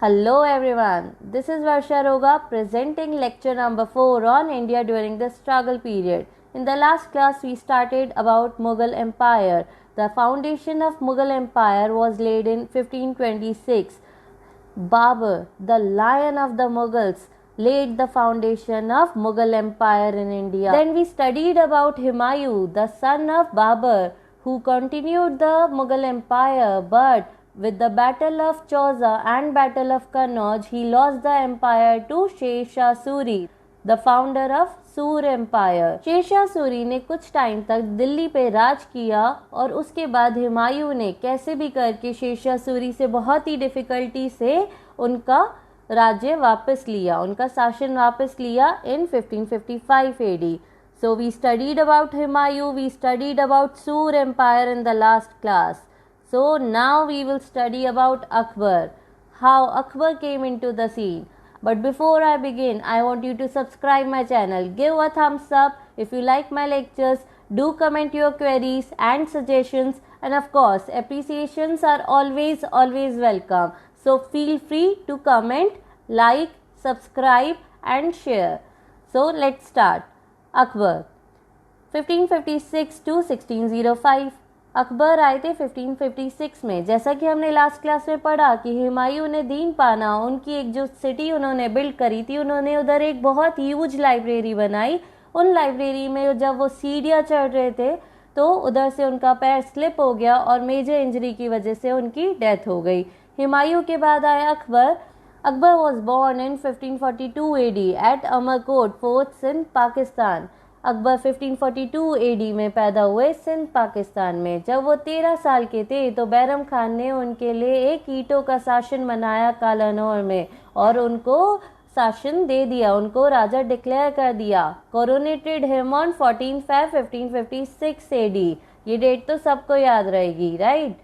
Hello everyone, this is Varsha Roga presenting lecture number 4 on India during the struggle period. In the last class we started about Mughal Empire. The foundation of Mughal Empire was laid in 1526. Babur, the lion of the Mughals, laid the foundation of Mughal Empire in India. Then we studied about Humayun, the son of Babur, who continued the Mughal Empire, but with the Battle of Chauza and Battle of Kannauj, he lost the empire to Sher Shah Suri, the founder of सूर empire. Sher Shah Suri ने कुछ time तक दिल्ली पे राज किया और उसके बाद हुमायूं ने कैसे भी करके शेरशाह सूरी से बहुत ही डिफिकल्टी से उनका राज्य वापस लिया, उनका शासन वापस लिया इन 1555 AD. So we studied about Humayun, we studied about Sur Empire in the last class. So now we will study about Akbar, how Akbar came into the scene. But before I begin, I want you to subscribe my channel, give a thumbs up if you like my lectures, do comment your queries and suggestions, and of course appreciations are always welcome. So feel free to comment, like, subscribe and share. So let's start. Akbar 1556 to 1605। Akbar आए थे 1556 में। जैसा कि हमने last class में पढ़ा कि हुमायूं ने दीन पाना, उनकी एक जो सिटी उन्होंने बिल्ड करी थी, उन्होंने उधर एक बहुत ह्यूज लाइब्रेरी बनाई। उन लाइब्रेरी में जब वो सीढ़ियाँ चढ़ रहे थे तो उधर से उनका पैर स्लिप हो गया और मेजर इंजरी की वजह से उनकी डेथ हो गई। हुमायूं के बाद आया Akbar. Akbar was born in 1542 AD at Amarkot fort Sindh Pakistan. Akbar 1542 AD में पैदा हुए सिंध पाकिस्तान में। जब वो 13 साल के थे तो बैरम खान ने उनके लिए एक ईंटों का शासन बनाया कालानौर में और उनको शासन दे दिया, उनको राजा डिक्लेयर कर दिया। Coronated him on 14 Feb 1556 AD. ये डेट तो सबको याद रहेगी, राइट?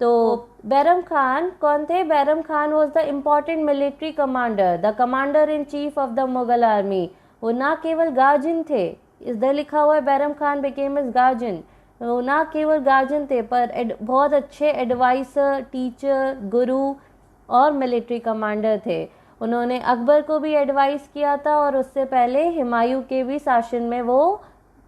तो बैरम खान कौन थे? Bairam Khan was the important military commander, the commander in chief of the Mughal army. वो ना केवल गार्जियन थे, इधर लिखा हुआ है Bairam Khan became as guardian. वो ना केवल गार्जियन थे पर बहुत अच्छे एडवाइसर, टीचर, गुरु और मिलिट्री कमांडर थे। उन्होंने अकबर को भी एडवाइस किया था और उससे पहले हुमायूं के भी शासन में वो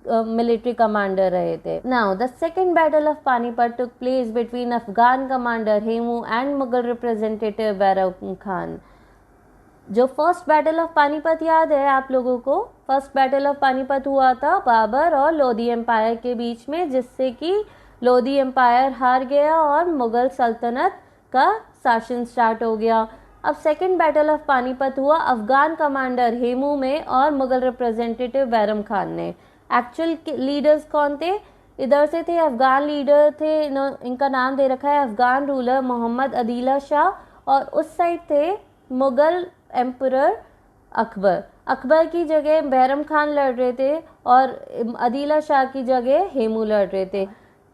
मिलिट्री कमांडर रहे थे। Now the second battle of Panipat took place between Afghan commander Hemu and Mughal representative Bairam Khan. जो फर्स्ट बैटल ऑफ पानीपत याद है आप लोगों को? फर्स्ट बैटल ऑफ पानीपत हुआ था बाबर और लोधी एम्पायर के बीच में, जिससे कि लोधी एम्पायर हार गया और मुगल सल्तनत का शासन स्टार्ट हो गया। अब सेकंड बैटल ऑफ पानीपत हुआ अफगान कमांडर हेमू में और मुगल रिप्रेजेंटेटिव बैरम खान ने। एक्चुअल लीडर्स कौन थे? इधर से थे अफगान लीडर थे, इनका नाम दे रखा है अफगान रूलर मोहम्मद अदीला शाह, और उस साइड थे मुगल एम्परर अकबर। अकबर की जगह बैरम खान लड़ रहे थे और अदीला शाह की जगह हेमू लड़ रहे थे।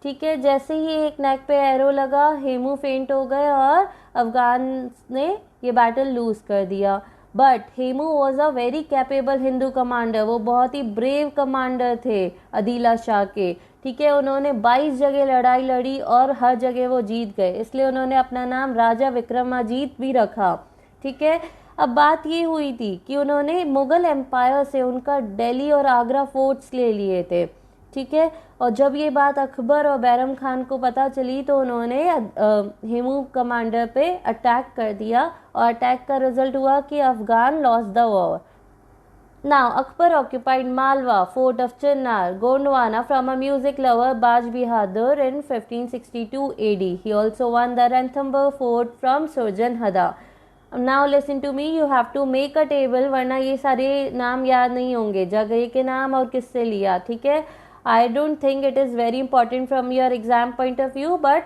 ठीक है, जैसे ही एक नेक पे एरो लगा, हेमू फेंट हो गए और अफगान ने ये बैटल लूज कर दिया। But Hemu was a very capable Hindu commander, वो बहुत ही ब्रेव कमांडर थे अदीला शाह के। ठीक है, उन्होंने 22 जगह लड़ाई लड़ी और हर जगह वो जीत गए, इसलिए उन्होंने अपना नाम राजा विक्रमाजीत भी रखा। ठीक है, अब बात ये हुई थी कि उन्होंने मुगल एम्पायर से उनका दिल्ली और आगरा फोर्ट्स ले लिए थे। ठीक है, और जब ये बात अकबर और बैरम खान को पता चली तो उन्होंने हेमू कमांडर पे अटैक कर दिया और अटैक का रिजल्ट हुआ कि Afghan lost the war. Now Akbar occupied Malwa, fort of Chinnar, Gondwana from a music lover Baz Bahadur in 1562 AD. He also won the Ranthambore fort from Surjanhada. Now listen to me, you have to make a table, वरना ये सारे नाम याद नहीं होंगे, जगह के नाम और किससे लिया। ठीक है, I don't think it is very important from your exam point of view, but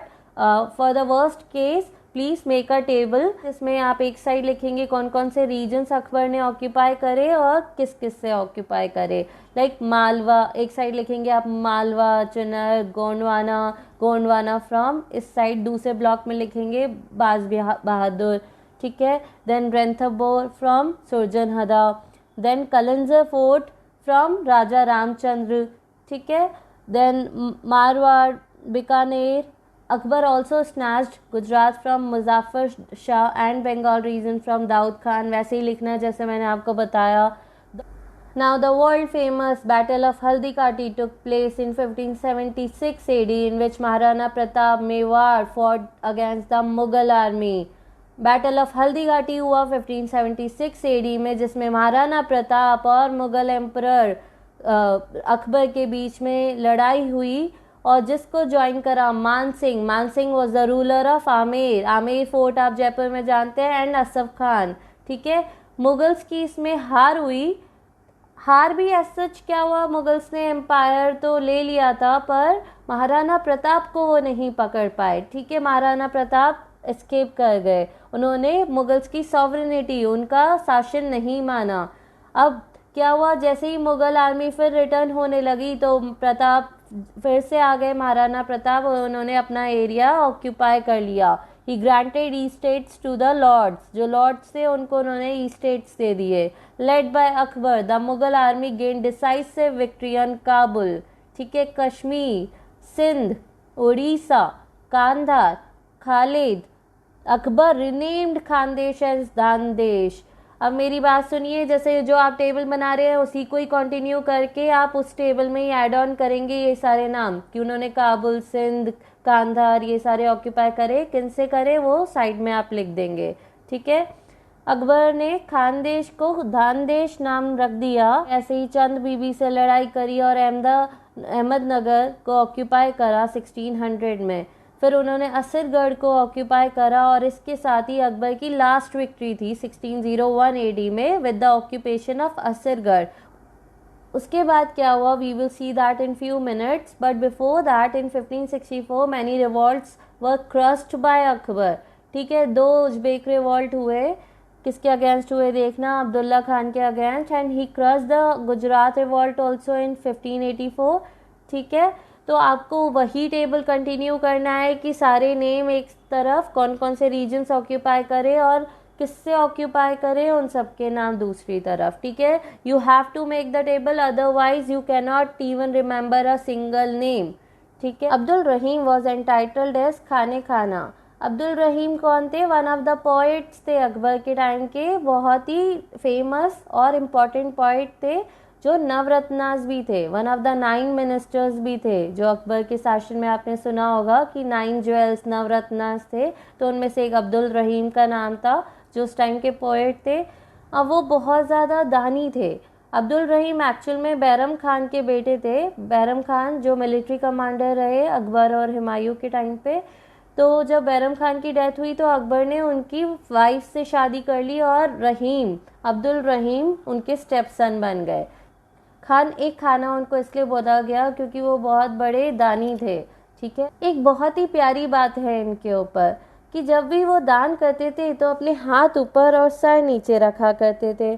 for the worst case please make a table. इसमें आप एक साइड लिखेंगे कौन कौन से रीजन्स अकबर ने ऑक्यूपाई करे और किस किस से ऑक्यूपाई करे। लाइक मालवा, एक साइड लिखेंगे आप मालवा, चिन्नर, गोंडवाना फ्रॉम इस साइड, दूसरे ब्लॉक में लिखेंगे बाज बहादुर। ठीक है, then Ranthambore from Surjanhada, then Kalinjar fort from Raja Ramchandra. ठीक है, then Marwar, Bikaner, Akbar also snatched Gujarat from Muzaffar Shah and Bengal region from Daud Khan. वैसे ही लिखना जैसे मैंने आपको बताया. Now the world famous Battle of Haldi Kati took place in 1576 AD, in which Maharana Pratap Mewar fought against the Mughal army. Battle of Haldi Ghati हुआ 1576 AD में, जिसमें महाराणा प्रताप और मुगल एम्परर अकबर के बीच में लड़ाई हुई, और जिसको ज्वाइन करा Mansingh. Mansingh was the ruler of Amer. Amer fort आप जयपुर में जानते हैं. एंड असफ खान. ठीक है, मुगल्स की इसमें हार हुई. हार भी एज सच क्या हुआ, मुगल्स ने एम्पायर तो ले लिया था, पर महाराणा प्रताप को वो नहीं पकड़ पाए. ठीक है, महाराणा प्रताप एस्केप कर गए. उन्होंने मुगल्स की सॉवरेनिटी, उनका शासन नहीं माना. अब क्या हुआ, जैसे ही मुगल आर्मी फिर रिटर्न होने लगी तो प्रताप फिर से आ गए. महाराणा प्रताप, उन्होंने अपना एरिया ऑक्यूपाई कर लिया. He granted estates to the lords. जो लॉर्ड्स थे उनको उन्होंने ई स्टेट्स दे दिए. Led by Akbar the Mughal army gain decisive victory on Kabul. ठीक है, कश्मीर, सिंध, उड़ीसा, कांधार, खालिद. Akbar renamed Khandesh as Dandesh. अब मेरी बात सुनिए, जैसे जो आप टेबल बना रहे हैं उसी को ही कंटिन्यू करके आप उस टेबल में ही ऐड ऑन करेंगे ये सारे नाम, कि उन्होंने काबुल, सिंध, कांधार ये सारे ऑक्यूपाई करे. किन से करे वो साइड में आप लिख देंगे. ठीक है, अकबर ने खानदेश को दानदेश नाम रख दिया. ऐसे ही चंद बीबी से लड़ाई करी और अहमदनगर को ऑक्यूपाई करा 1600 में. फिर उन्होंने असरगढ़ को ऑक्यूपाई करा, और इसके साथ ही अकबर की लास्ट विक्ट्री थी 1601 एडी में with the occupation of Asirgarh. उसके बाद क्या हुआ, we will see that in few minutes. But before that in 1564 many revolts were crushed by Akbar. ठीक है, 2 उज्बेक रिवॉल्ट हुए. किसके अगेंस्ट हुए देखना, अब्दुल्ला खान के against. And he crossed the Gujarat revolt also in 1584. ठीक है, तो आपको वही टेबल कंटिन्यू करना है कि सारे नेम एक तरफ, कौन कौन से रीजन्स ऑक्यूपाई करे और किससे ऑक्यूपाई करे, उन सब के नाम दूसरी तरफ. ठीक है, you have to make the table, otherwise you can not even remember a single name. ठीक है, Abdul Rahim was entitled as Khane Khana. Abdul रहीम कौन थे, वन ऑफ द पोइट्स थे अकबर के टाइम के, बहुत ही फेमस और इम्पॉर्टेंट पोइट थे, जो नवरत्नास भी थे. वन ऑफ द 9 मिनिस्टर्स भी थे, जो अकबर के शासन में आपने सुना होगा कि 9 ज्वेल्स नवरत्नास थे. तो उनमें से एक अब्दुल रहीम का नाम था, जो उस टाइम के पोएट थे. अब वो बहुत ज़्यादा दानी थे. अब्दुल रहीम एक्चुअल में बैरम खान के बेटे थे. बैरम खान जो मिलिट्री कमांडर रहे अकबर और हुमायूं के टाइम पे. तो जब बैरम खान की डेथ हुई तो अकबर ने उनकी वाइफ से शादी कर ली, और रहीम, अब्दुल रहीम उनके स्टेप सन बन गए. खाना उनको इसलिए बोला गया क्योंकि वो बहुत बड़े दानी थे. ठीक है, एक बहुत ही प्यारी बात है इनके ऊपर कि जब भी वो दान करते थे तो अपने हाथ ऊपर और सर नीचे रखा करते थे.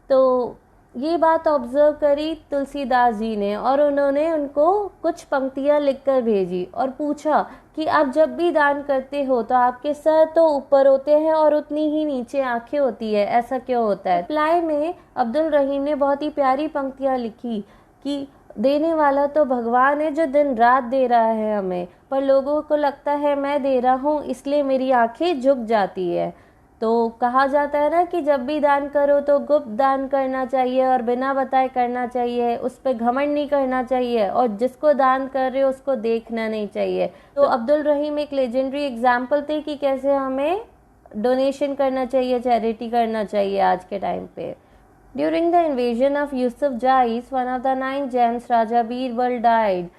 तो ये बात ऑब्जर्व करी तुलसीदास जी ने, और उन्होंने उनको कुछ पंक्तियाँ लिखकर भेजी और पूछा कि आप जब भी दान करते हो तो आपके सर तो ऊपर होते हैं और उतनी ही नीचे आंखें होती है, ऐसा क्यों होता है. रिप्लाई में अब्दुल रहीम ने बहुत ही प्यारी पंक्तियाँ लिखी कि देने वाला तो भगवान है जो दिन रात दे रहा है हमें, पर लोगों को लगता है मैं दे रहा हूँ इसलिए मेरी आंखें झुक जाती है. तो कहा जाता है ना कि जब भी दान करो तो गुप्त दान करना चाहिए और बिना बताए करना चाहिए, उस पर घमंड नहीं करना चाहिए, और जिसको दान कर रहे हो उसको देखना नहीं चाहिए. तो अब्दुल रहीम एक लेजेंडरी एग्जाम्पल थे कि कैसे हमें डोनेशन करना चाहिए, चैरिटी करना चाहिए आज के टाइम पे. During the invasion of Yusufzais, one of the 9 gems Raja Birbal died.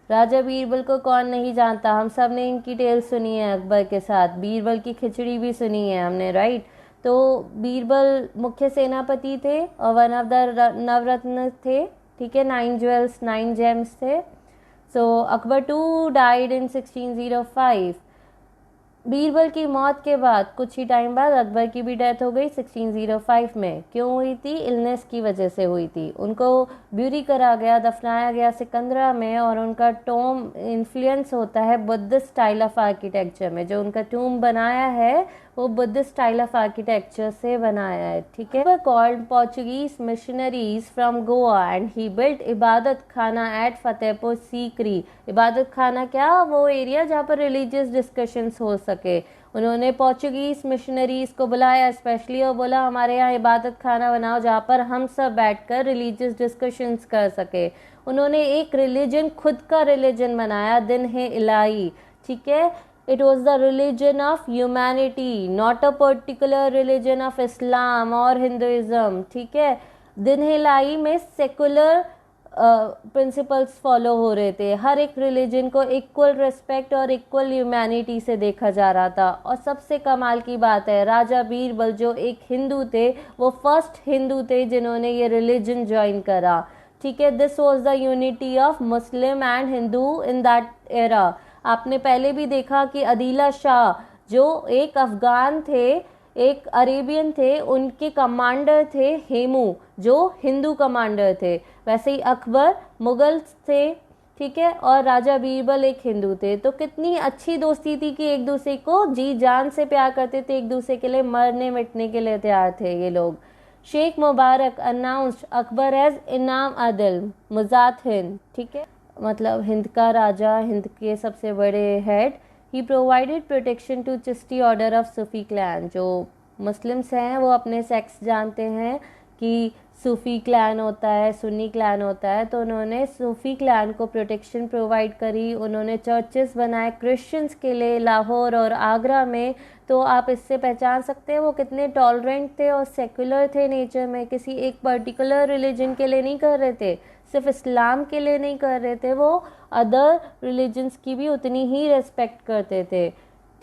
Raja Birbal को कौन नहीं जानता, हम सब ने इनकी टेल सुनी है अकबर के साथ. बीरबल की खिचड़ी भी सुनी है हमने, राइट. तो बीरबल मुख्य सेनापति थे और वन ऑफ द नवरत्न थे. ठीक है, 9 ज्वेल्स 9 जेम्स थे. So Akbar too died in 1605. Birbal की मौत के बाद कुछ ही टाइम बाद अकबर की भी डेथ हो गई 1605 में। क्यों हुई थी? इलनेस की वजह से हुई थी। उनको ब्यूरी करा गया, दफनाया गया सिकंदरा में, और उनका टॉम इन्फ्लुएंस होता है बुद्धिस्ट स्टाइल ऑफ आर्किटेक्चर में। जो उनका टूम बनाया है वो बुद्धिस्ट स्टाइल ऑफ आर्किटेक्चर से बनाया है, ठीक है। Called Portuguese missionaries from Goa and he built इबादत खाना एट फतेहपुर सीकरी। इबादत खाना क्या? वो एरिया जहाँ पर रिलीजियस डिस्कशंस हो सके। उन्होंने पोर्चुगीज मिशनरीज को बुलाया स्पेशली और बोला हमारे यहाँ इबादत खाना बनाओ जहाँ पर हम सब बैठकर रिलीजियस डिस्कशंस कर सके। उन्होंने एक रिलीजन, खुद का रिलीजन बनाया, दिन है इलाही, ठीक है। It was the religion of humanity, not a particular religion of Islam और हिंदुइज्म, ठीक है। दिन है इलाही में सेकुलर प्रिंसिपल्स फॉलो हो रहे थे। हर एक रिलीजन को इक्वल रिस्पेक्ट और इक्वल ह्यूमैनिटी से देखा जा रहा था। और सबसे कमाल की बात है, राजा बीरबल जो एक हिंदू थे, वो फर्स्ट हिंदू थे जिन्होंने ये रिलीजन ज्वाइन करा, ठीक है। This was the unity of Muslim and Hindu in that era. आपने पहले भी देखा कि अदीला शाह जो एक अफगान थे, एक अरेबियन थे, उनके कमांडर थे हेमू जो हिंदू कमांडर थे। वैसे ही अकबर मुगल थे, ठीक है, और राजा बीरबल एक हिंदू थे। तो कितनी अच्छी दोस्ती थी कि एक दूसरे को जी जान से प्यार करते थे, एक दूसरे के लिए मरने मिटने के लिए तैयार थे ये लोग। शेख मुबारक अनाउंस्ड अकबर एज इनाम आदिल मुजात हिंद, ठीक है, मतलब हिंद का राजा, हिंद के सबसे बड़े head. He provided protection to Chishti order of Sufi clan. जो मुस्लिम्स हैं वो अपने सेक्स जानते हैं कि सूफ़ी क्लैन होता है, सुन्नी क्लैन होता है, तो उन्होंने सूफ़ी क्लैन को प्रोटेक्शन प्रोवाइड करी। उन्होंने चर्चेस बनाए क्रिश्चियंस के लिए लाहौर और आगरा में। तो आप इससे पहचान सकते हैं वो कितने टॉलरेंट थे और सेकुलर थे नेचर में। किसी एक पर्टिकुलर रिलीजन के लिए नहीं कर रहे थे, सिर्फ इस्लाम के लिए नहीं कर रहे थे, वो अदर रिलीजन्स की भी उतनी ही रेस्पेक्ट करते थे,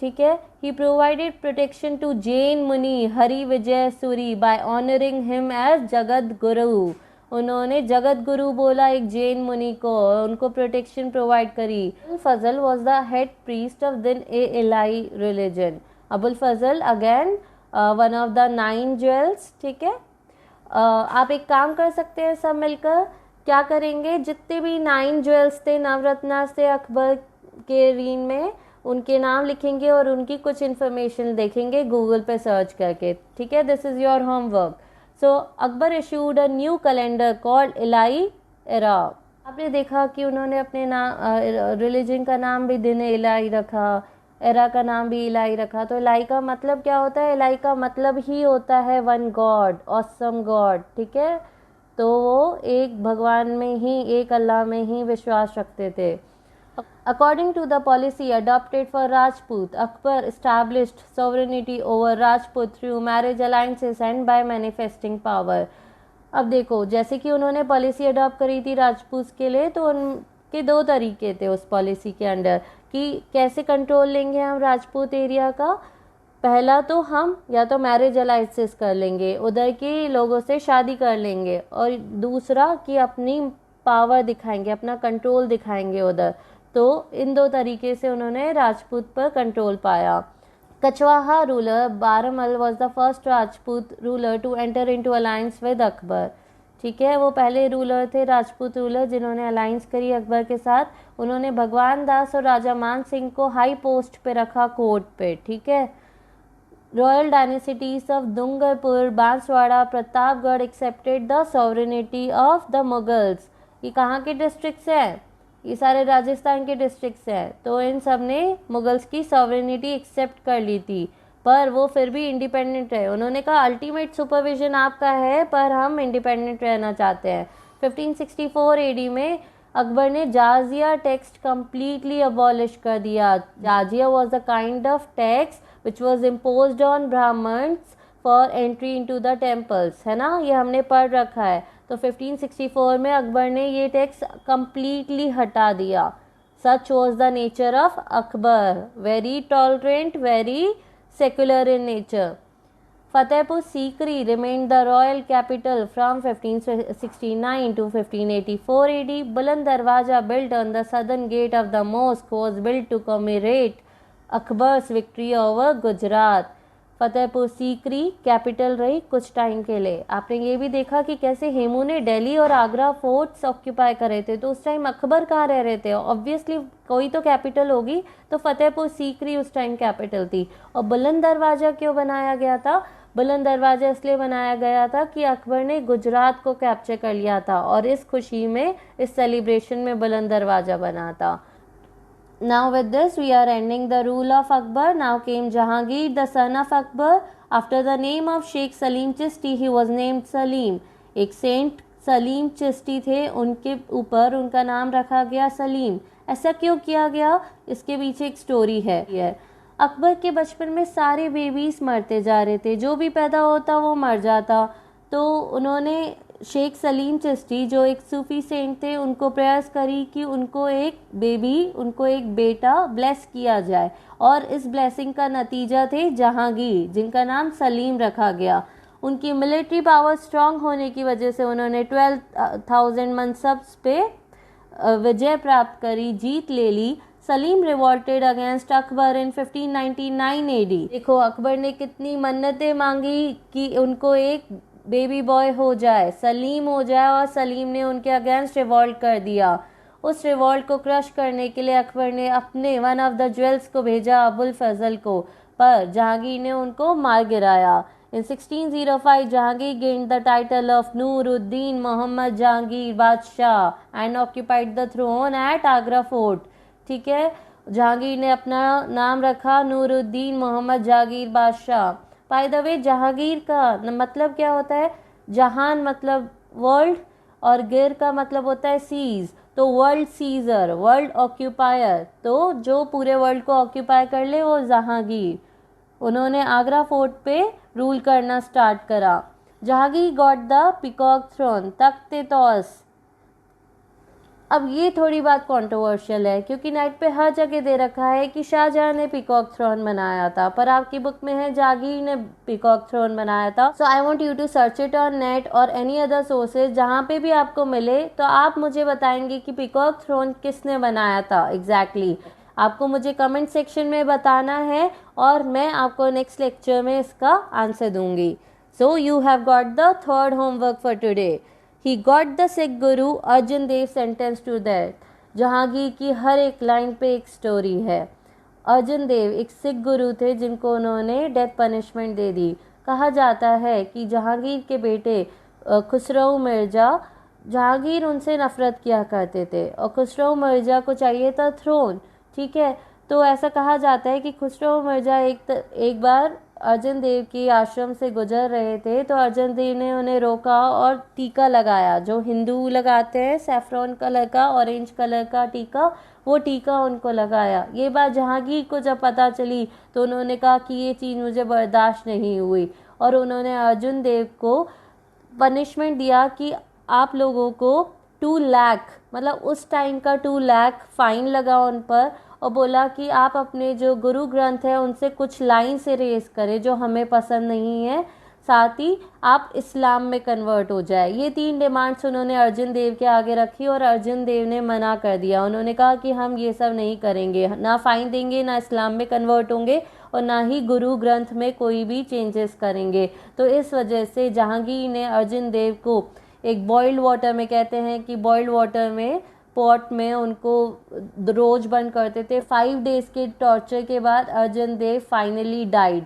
ठीक है। He provided protection to Jain muni Hari Vijay Suri by honouring him as Jagat Guru. उन्होंने जगत गुरु बोला एक जैन मुनि को, उनको प्रोटेक्शन प्रोवाइड करी। Fazl was the head priest of Din e Ilahi religion. Abul Fazl again one of the 9 jewels, ठीक है। आप एक काम कर सकते हैं सब मिलकर, क्या करेंगे, जितने भी 9 ज्वेल्स थे, नवरत्नास थे अकबर के रीन में, उनके नाम लिखेंगे और उनकी कुछ इन्फॉर्मेशन देखेंगे गूगल पे सर्च करके, ठीक है। This is your homework. So Akbar issued a new calendar called Ilahi era. आपने देखा कि उन्होंने अपने नाम रिलीजन का नाम भी दिन इलाई रखा, एरा का नाम भी इलाई रखा। तो इलाई का मतलब क्या होता है? इलाई का मतलब ही होता है वन गॉड, ऑसम गॉड, ठीक है। तो वो एक भगवान में ही, एक अल्लाह में ही विश्वास रखते थे। According to the policy adopted for Rajput, Akbar established sovereignty over Rajput through marriage alliances and by manifesting power. अब देखो, जैसे कि उन्होंने पॉलिसी अडॉप्ट करी थी राजपूत के लिए, तो उनके 2 तरीके थे उस पॉलिसी के अंडर कि कैसे कंट्रोल लेंगे हम राजपूत एरिया का। पहला तो हम या तो मैरिज अलाइंसेस कर लेंगे, उधर के लोगों से शादी कर लेंगे, और दूसरा कि अपनी पावर दिखाएंगे, अपना कंट्रोल दिखाएंगे उधर। तो इन 2 तरीके से उन्होंने राजपूत पर कंट्रोल पाया। Kachhwaha ruler Bharmal was the first Rajput ruler to enter into alliance with Akbar, ठीक है। वो पहले रूलर थे, राजपूत रूलर, जिन्होंने अलायंस करी अकबर के साथ। उन्होंने भगवान दास और राजा मान सिंह को हाई पोस्ट पे रखा, कोर्ट पे, ठीक है। Royal dynasties of Dungarpur, Banswara, Pratapgarh accepted the sovereignty of the Mughals. ये कहाँ के डिस्ट्रिक्ट्स हैं? ये सारे राजस्थान के डिस्ट्रिक्ट्स हैं। तो इन सब ने मुगल्स की सॉवरेनिटी एक्सेप्ट कर ली थी, पर वो फिर भी इंडिपेंडेंट रहे। उन्होंने कहा अल्टीमेट सुपरविजन आपका है, पर हम इंडिपेंडेंट रहना चाहते हैं। 1564 एडी में अकबर ने जाजिया टैक्स कंप्लीटली अबॉलिश कर दिया। Jizya was a kind of tax which was imposed on Brahmins for entry into the temples, है ना, ये हमने पढ़ रखा है। तो 1564 में अकबर ने ये टैक्स कंप्लीटली हटा दिया। सच was the nature of Akbar, very tolerant, very secular in nature. Fatehpur Sikri remained the royal capital from 1569 to 1584 AD. बुलंद दरवाजा built on the southern gate of the mosque was built to commemorate Akbar's victory over Gujarat. Fatehpur Sikri capital रही कुछ time के लिए। आपने ये भी देखा कि कैसे हेमू ने दिल्ली और आगरा फोर्ट्स ऑक्यूपाई करे थे, तो उस टाइम अकबर कहाँ रह रहे थे? ऑब्वियसली कोई तो कैपिटल होगी, तो फतेहपुर सीकरी उस टाइम कैपिटल थी। और बुलंद दरवाज़ा क्यों बनाया गया था? बुलंद दरवाज़ा इसलिए बनाया गया था कि अकबर ने गुजरात को कैप्चर कर लिया था, और इस खुशी में, इस सेलिब्रेशन में बुलंद दरवाज़ा बना था। Now with this we are ending the rule of Akbar. Now came Jahangir, the son of Akbar. After the name of Sheikh Salim Chishti, he was named Salim. एक सेंट सलीम चिश्ती थे, उनके ऊपर उनका नाम रखा गया सलीम। ऐसा क्यों किया गया? इसके पीछे एक स्टोरी है। अकबर के बचपन में सारे बेबीज मरते जा रहे थे, जो भी पैदा होता वो मर जाता। तो उन्होंने शेख सलीम चिश्ती, जो एक सूफी सेंट थे, उनको प्रयास करी कि उनको एक बेटा ब्लेस किया जाए, और इस ब्लेसिंग का नतीजा थे जहांगीर, जिनका नाम सलीम रखा गया। उनकी मिलिट्री पावर स्ट्रांग होने की वजह से उन्होंने 12,000 मनसब्स पे विजय प्राप्त करी, जीत ले ली। सलीम रिवॉल्टेड अगेंस्ट अकबर इन 1599 AD। देखो अकबर ने कितनी मन्नतें मांगी कि उनको एक बेबी बॉय हो जाए, सलीम हो जाए, और सलीम ने उनके अगेंस्ट रिवॉल्ट कर दिया। उस रिवॉल्ट को क्रश करने के लिए अकबर ने अपने वन ऑफ द ज्वेल्स को भेजा, अबुल फजल को, पर जहांगीर ने उनको मार गिराया। In 1605 Jahangir gained the title of Nuruddin Mohammad Jahangir Badshah and occupied the throne at Agra fort. ठीक है, जहांगीर ने अपना नाम रखा नूरुद्दीन मोहम्मद जहांगीर बादशाह। बाय द वे, जहांगीर का मतलब क्या होता है? जहान मतलब वर्ल्ड, और गिर का मतलब होता है सीज, तो वर्ल्ड सीजर, वर्ल्ड ऑक्यूपायर। तो जो पूरे वर्ल्ड को ऑक्यूपाई कर ले वो जहांगीर। उन्होंने आगरा फोर्ट पे रूल करना स्टार्ट करा। Jahangir got the peacock throne, Takhte Taus. अब ये थोड़ी बात कंट्रोवर्शियल है, क्योंकि नेट पे हर जगह दे रखा है कि शाहजहां ने पीकॉक थ्रोन बनाया था, पर आपकी बुक में है जहांगीर ने पीकॉक थ्रोन बनाया था। So I want you to search it on net और एनी अदर सोर्सेज, जहाँ पे भी आपको मिले, तो आप मुझे बताएंगे कि पीकॉक थ्रोन किसने बनाया था एग्जैक्टली। आपको मुझे कमेंट सेक्शन में बताना है, और मैं आपको नेक्स्ट लेक्चर में इसका आंसर दूंगी। So you have got the third homework for today. He got the Sikh Guru Arjan Dev sentenced to death. Jahangir की हर एक लाइन पे एक स्टोरी है। अर्जुन देव एक सिख गुरु थे, जिनको उन्होंने डेथ पनिशमेंट दे दी। कहा जाता है कि जहांगीर के बेटे खुसरो मिर्जा, जहांगीर उनसे नफरत किया करते थे, और खुसरो मिर्जा को चाहिए था थ्रोन। ठीक है, तो ऐसा कहा जाता है कि खुसरो मिर्जा एक बार अर्जुन देव की आश्रम से गुजर रहे थे, तो अर्जुन देव ने उन्हें रोका और टीका लगाया, जो हिंदू लगाते हैं, सैफरॉन कलर का, ऑरेंज कलर का टीका, वो टीका उनको लगाया। ये बात जहांगीर को जब पता चली, तो उन्होंने कहा कि ये चीज़ मुझे बर्दाश्त नहीं हुई, और उन्होंने अर्जुन देव को पनिशमेंट दिया कि आप लोगों को 2 लाख, मतलब उस टाइम का 2 लाख फाइन लगा उन पर, और बोला कि आप अपने जो गुरु ग्रंथ है उनसे कुछ लाइन से रेस करें जो हमें पसंद नहीं है, साथ ही आप इस्लाम में कन्वर्ट हो जाए। ये 3 डिमांड्स उन्होंने अर्जुन देव के आगे रखी, और अर्जुन देव ने मना कर दिया। उन्होंने कहा कि हम ये सब नहीं करेंगे, ना फाइन देंगे, ना इस्लाम में कन्वर्ट होंगे, और ना ही गुरु ग्रंथ में कोई भी चेंजेस करेंगे। तो इस वजह से जहांगीर ने अर्जुन देव को एक बॉइल्ड वाटर में, कहते हैं कि बॉइल्ड वाटर में, पॉट में उनको रोज बंद करते थे। 5 डेज के टॉर्चर के बाद अर्जुन देव फाइनली डाइड।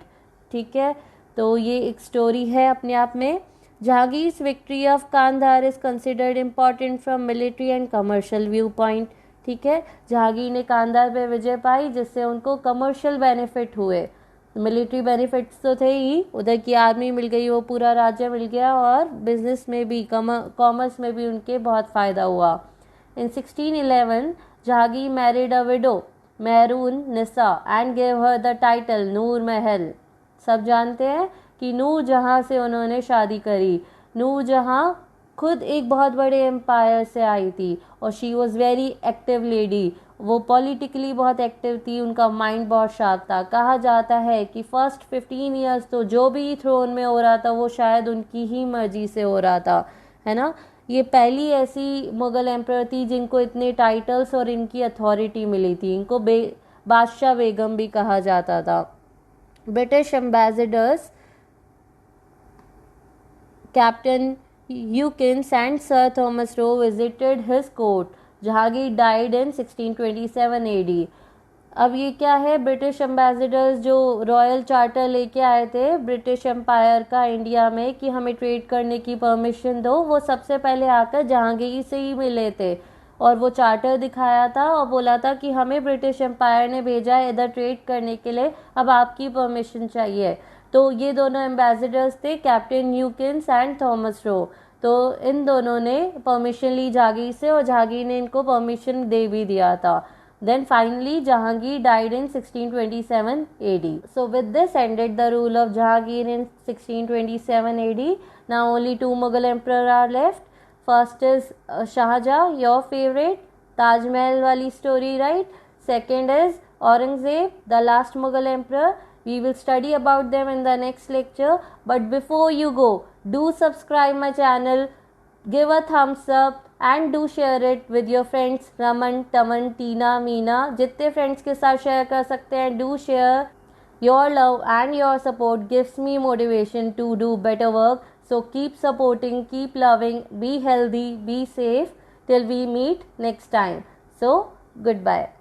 ठीक है, तो ये एक स्टोरी है अपने आप में। Jahangir's victory of Kandahar is considered important from military and commercial view point. ठीक है, जहांगीर ने कांधार पे विजय पाई, जिससे उनको कमर्शियल बेनिफिट हुए। मिलिट्री बेनिफिट्स तो थे ही, उधर की आर्मी मिल गई, वो पूरा राज्य मिल गया, और बिजनेस में भी, कॉमर्स में भी उनके बहुत फ़ायदा हुआ। In 1611, Jahangir married a widow, Mehrun Nisa, and gave her the title नूर महल। सब जानते हैं कि नूर जहाँ से उन्होंने शादी करी। नूर जहाँ खुद एक बहुत बड़े एम्पायर से आई थी, और she was very active lady. वो पॉलिटिकली बहुत एक्टिव थी, उनका माइंड बहुत शार्प था। कहा जाता है कि फर्स्ट 15 ईयर्स तो जो भी थ्रोन में हो रहा था वो शायद उनकी ही मर्जी से हो रहा था, है ना। ये पहली ऐसी मुग़ल एम्परर थी जिनको इतने टाइटल्स और इनकी अथॉरिटी मिली थी। इनको बादशाह बेगम भी कहा जाता था। British ambassadors captain Hawkins and sir Thomas Roe visited his court. Jahangir died in 1627 AD। अब ये क्या है, ब्रिटिश एम्बेसडर्स जो रॉयल चार्टर लेके आए थे ब्रिटिश एम्पायर का इंडिया में कि हमें ट्रेड करने की परमिशन दो, वो सबसे पहले आकर जहांगीर से ही मिले थे और वो चार्टर दिखाया था और बोला था कि हमें ब्रिटिश एम्पायर ने भेजा है इधर ट्रेड करने के लिए, अब आपकी परमिशन चाहिए। तो ये दोनों एम्बेसडर्स थे, captain Hawkins and Thomas Roe. तो इन दोनों ने परमिशन ली जहांगीर से और जहांगीर ने इनको परमिशन दे भी दिया था। Then finally Jahangir died in 1627 AD. So with this ended the rule of Jahangir in 1627 AD. Now only 2 Mughal emperors are left. First is Shah Jahan, your favorite, Taj Mahal wali story, right? Second is Aurangzeb, the last Mughal emperor. We will study about them in the next lecture. But before you go, do subscribe my channel, give a thumbs up and do share it with your friends, Raman, Taman, Tina, Meena, जितने friends के साथ share कर सकते हैं। Do share. Your love and your support gives me motivation to do better work. So keep supporting, keep loving, be healthy, be safe till we meet next time. So goodbye.